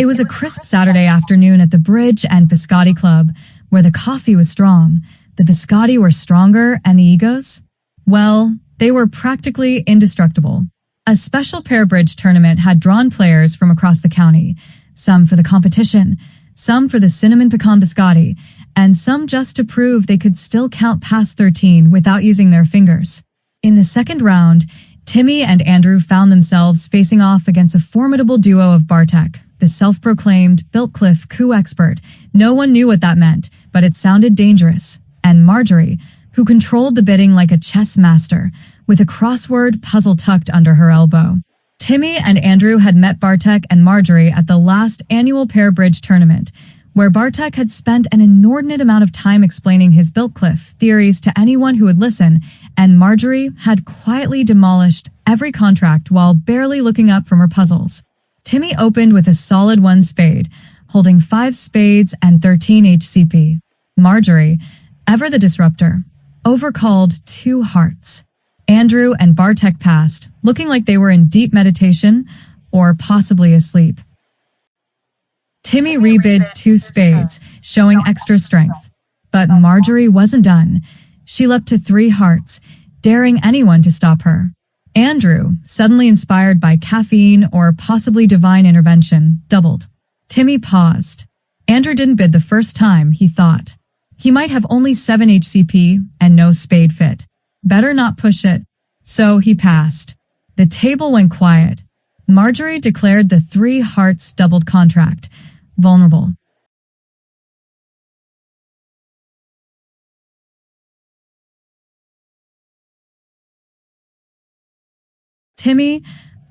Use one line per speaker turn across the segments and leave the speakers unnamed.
It was a crisp Saturday afternoon at the Bridge and Biscotti Club, where the coffee was strong, the Biscotti were stronger, and the egos? Well, they were practically indestructible. A special pair bridge tournament had drawn players from across the county, some for the competition, some for the cinnamon pecan biscotti, and some just to prove they could still count past 13 without using their fingers. In the second round, Timmy and Andrew found themselves facing off against a formidable duo of Bartek, the self-proclaimed Biltcliff coup expert. No one knew what that meant, but it sounded dangerous. And Marjorie, who controlled the bidding like a chess master, with a crossword puzzle tucked under her elbow. Timmy and Andrew had met Bartek and Marjorie at the last annual pair bridge tournament, where Bartek had spent an inordinate amount of time explaining his Biltcliff theories to anyone who would listen, and Marjorie had quietly demolished every contract while barely looking up from her puzzles. Timmy opened with a solid 1 spade, holding 5 spades and 13 HCP. Marjorie, ever the disruptor, overcalled 2 hearts. Andrew and Bartek passed, looking like they were in deep meditation or possibly asleep. Timmy rebid 2 spades, showing extra strength. But Marjorie wasn't done. She leapt to 3 hearts, daring anyone to stop her. Andrew, suddenly inspired by caffeine or possibly divine intervention, doubled. Timmy paused. Andrew didn't bid the first time, he thought. He might have only 7 HCP and no spade fit. Better not push it. So he passed. The table went quiet. Marjorie declared the 3 hearts doubled contract vulnerable. Timmy,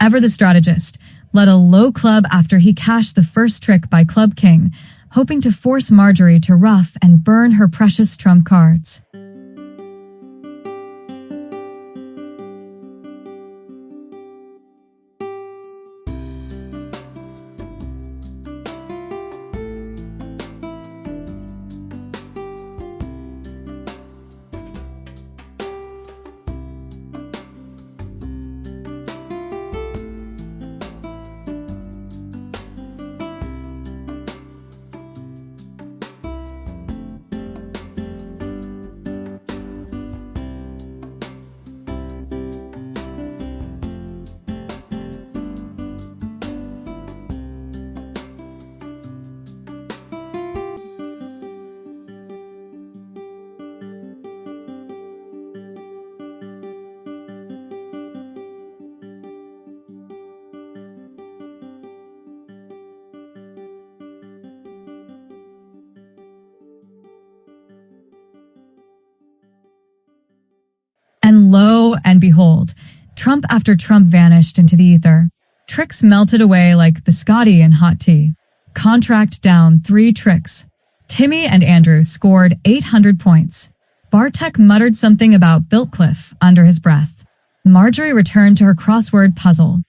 ever the strategist, led a low club after he cashed the first trick by Club King, hoping to force Marjorie to ruff and burn her precious trump cards. And lo and behold, trump after trump vanished into the ether. Tricks melted away like biscotti in hot tea. Contract down 3 tricks. Timmy and Andrew scored 800 points. Bartek muttered something about Biltcliff under his breath. Marjorie returned to her crossword puzzle.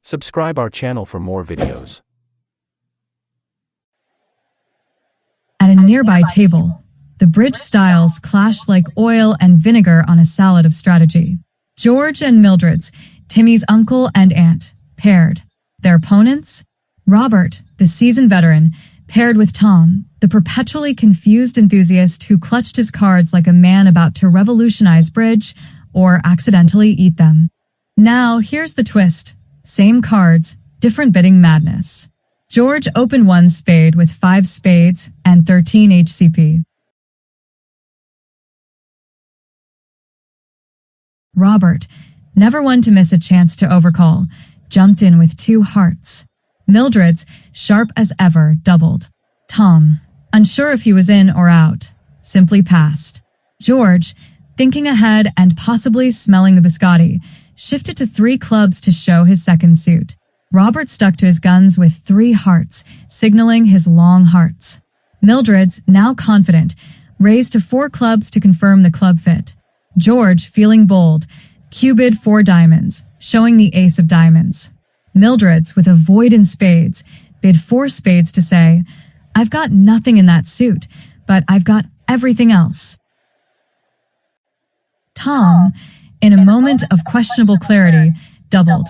Subscribe our channel for more videos.
At a nearby table, the bridge styles clashed like oil and vinegar on a salad of strategy. George and Mildred's, Timmy's uncle and aunt, paired. Their opponents? Robert, the seasoned veteran, paired with Tom, the perpetually confused enthusiast who clutched his cards like a man about to revolutionize bridge or accidentally eat them. Now, here's the twist. Same cards, different bidding madness. George opened 1 spade with 5 spades and 13 HCP. Robert, never one to miss a chance to overcall, jumped in with 2 hearts. Mildred's, sharp as ever, doubled. Tom, unsure if he was in or out, simply passed. George, thinking ahead and possibly smelling the biscotti, shifted to 3 clubs to show his second suit. Robert stuck to his guns with 3 hearts, signaling his long hearts. Mildred's, now confident, raised to 4 clubs to confirm the club fit. George, feeling bold, cubed 4 diamonds, showing the ace of diamonds. Mildred's, with a void in spades, bid 4 spades to say, I've got nothing in that suit, but I've got everything else. Tom, in a moment of questionable clarity, doubled.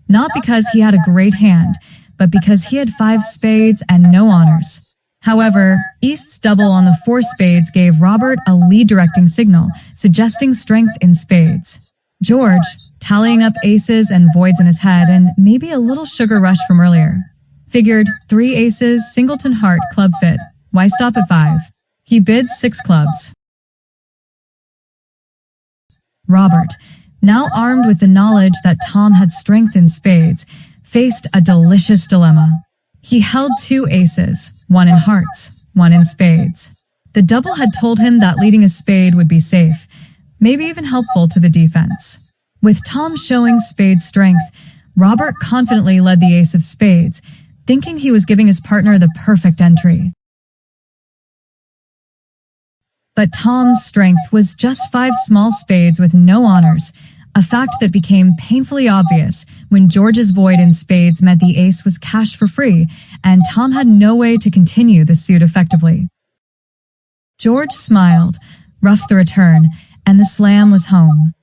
Not because he had a great hand, but because he had 5 spades and no honors. However, East's double on the 4 spades gave Robert a lead-directing signal, suggesting strength in spades. George, tallying up aces and voids in his head and maybe a little sugar rush from earlier, figured 3 aces, singleton heart, club fit. Why stop at 5? He bid 6 clubs. Robert, now armed with the knowledge that Tom had strength in spades, faced a delicious dilemma. He held 2 aces, 1 in hearts, 1 in spades. The double had told him that leading a spade would be safe, maybe even helpful to the defense. With Tom showing spade strength, Robert confidently led the ace of spades, thinking he was giving his partner the perfect entry. But Tom's strength was just 5 small spades with no honors, a fact that became painfully obvious when George's void in spades meant the ace was cash for free, and Tom had no way to continue the suit effectively. George smiled, roughed the return, and the slam was home.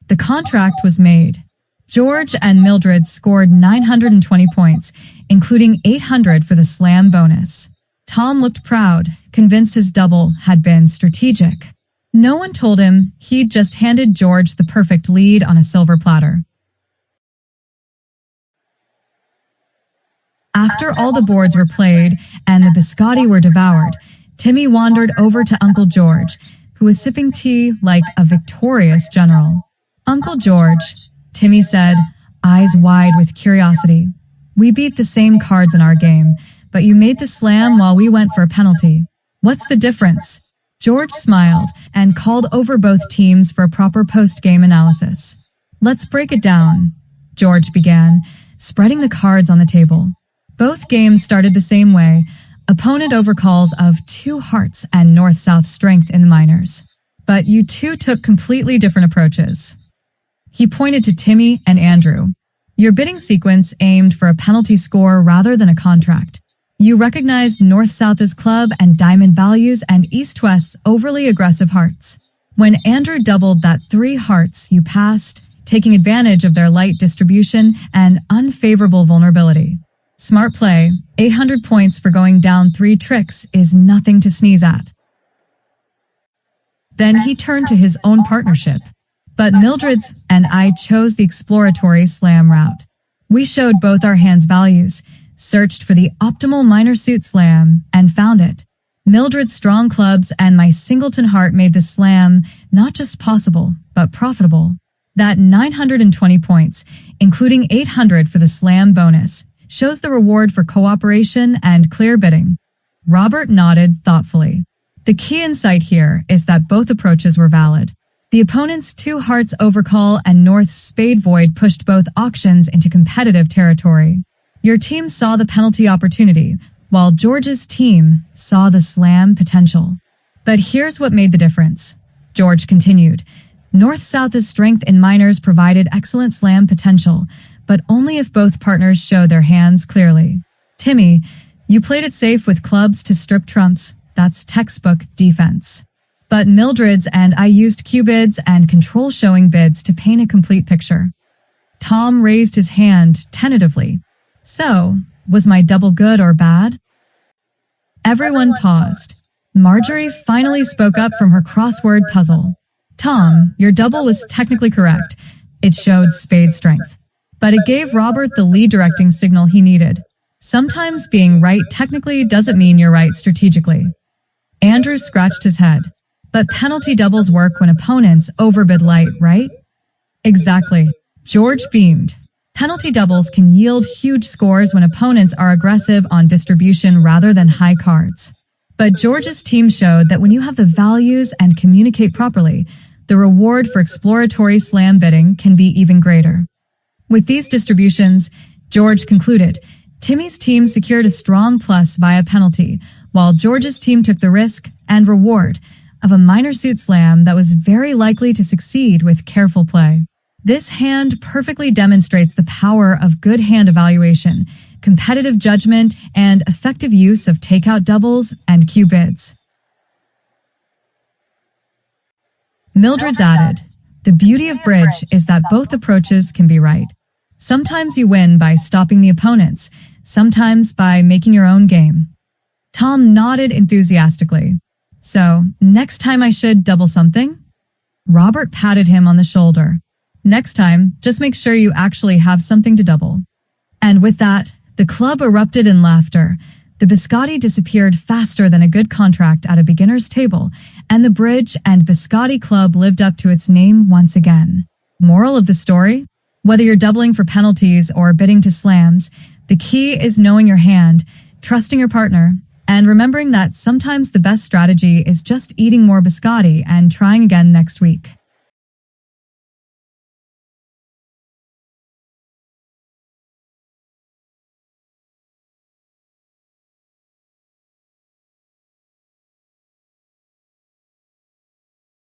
The contract was made. George and Mildred scored 920 points, including 800 for the slam bonus. Tom looked proud, convinced his double had been strategic. No one told him he'd just handed George the perfect lead on a silver platter. After all the boards were played and the biscotti were devoured, Timmy wandered over to Uncle George, who was sipping tea like a victorious general. "Uncle George," Timmy said, eyes wide with curiosity. "We beat the same cards in our game, but you made the slam while we went for a penalty. What's the difference?" George smiled and called over both teams for a proper post-game analysis. "Let's break it down," George began, spreading the cards on the table. Both games started the same way, opponent overcalls of 2 hearts and north-south strength in the minors. But you two took completely different approaches. He pointed to Timmy and Andrew. Your bidding sequence aimed for a penalty score rather than a contract. You recognized north-south as club and diamond values and east-west's overly aggressive hearts. When Andrew doubled that 3 hearts, you passed, taking advantage of their light distribution and unfavorable vulnerability. Smart play. 800 points for going down 3 tricks is nothing to sneeze at. Then he turned to his own partnership. But Mildred's and I chose the exploratory slam route. We showed both our hands' values, searched for the optimal minor suit slam, and found it. Mildred's strong clubs and my singleton heart made the slam not just possible, but profitable. That 920 points, including 800 for the slam bonus, shows the reward for cooperation and clear bidding. Robert nodded thoughtfully. The key insight here is that both approaches were valid. The opponent's 2 hearts overcall and North's spade void pushed both auctions into competitive territory. Your team saw the penalty opportunity, while George's team saw the slam potential. But here's what made the difference. George continued. North-South's strength in minors provided excellent slam potential, but only if both partners showed their hands clearly. Timmy, you played it safe with clubs to strip trumps. That's textbook defense. But Mildred's and I used Q-bids and control showing bids to paint a complete picture. Tom raised his hand tentatively. So, was my double good or bad? Everyone paused. Marjorie finally spoke up from her crossword puzzle. Tom, your double was technically correct. It showed spade strength. But it gave Robert the lead directing signal he needed. Sometimes being right technically doesn't mean you're right strategically. Andrew scratched his head. But penalty doubles work when opponents overbid light, right? Exactly. George beamed. Penalty doubles can yield huge scores when opponents are aggressive on distribution rather than high cards. But George's team showed that when you have the values and communicate properly, the reward for exploratory slam bidding can be even greater. With these distributions, George concluded, Timmy's team secured a strong plus via penalty, while George's team took the risk and reward of a minor suit slam that was very likely to succeed with careful play. This hand perfectly demonstrates the power of good hand evaluation, competitive judgment, and effective use of takeout doubles and Q-bids. Mildred's added, the beauty of bridge is that both approaches can be right. Sometimes you win by stopping the opponents, sometimes by making your own game. Tom nodded enthusiastically. So, next time I should double something? Robert patted him on the shoulder. Next time, just make sure you actually have something to double. And with that, the club erupted in laughter. The Biscotti disappeared faster than a good contract at a beginner's table, and the Bridge and Biscotti Club lived up to its name once again. Moral of the story? Whether you're doubling for penalties or bidding to slams, the key is knowing your hand, trusting your partner, and remembering that sometimes the best strategy is just eating more biscotti and trying again next week.